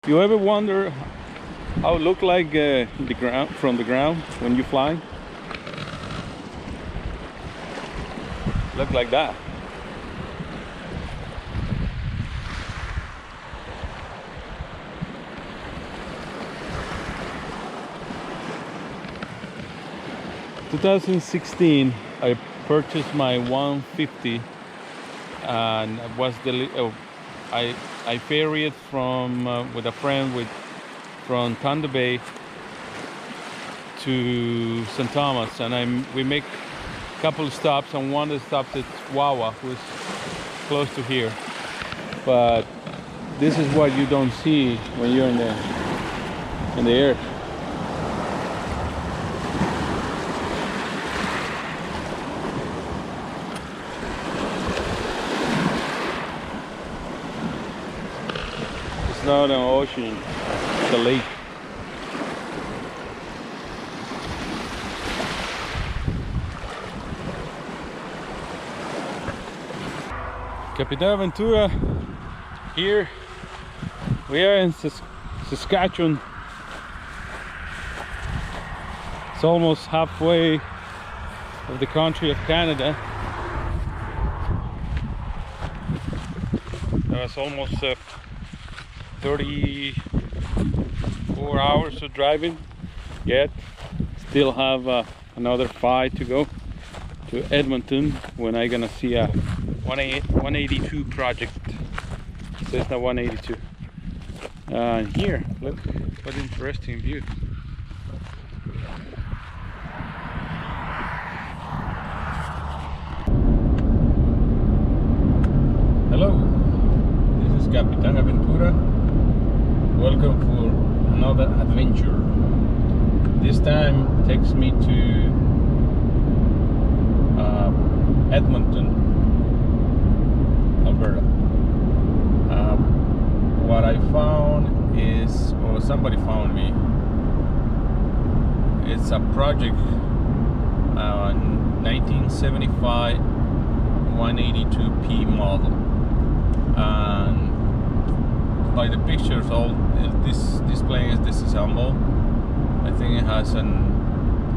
You ever wonder how it look like the ground from the ground when you fly? Look like that. In 2016, I purchased my 150, and I ferried from with a friend from Thunder Bay to St. Thomas, and we make a couple of stops, and one of the stops is Wawa, who's close to here. But this is what you don't see when you're in the air. It's not an ocean, it's a lake. Capitan Aventura, here we are in Saskatchewan. It's almost halfway of the country of Canada. That was almost 34 hours of driving yet. Still have another 5 to go to Edmonton, when I'm gonna see a 182 project, Cessna 182. Here, look what interesting view. Hello, this is Capitan Aventura. Welcome for another adventure. This time takes me to Edmonton, Alberta. What I found is, or somebody found me, it's a project, 1975 182P model, and by the pictures, all this plane is disassembled. I think it has an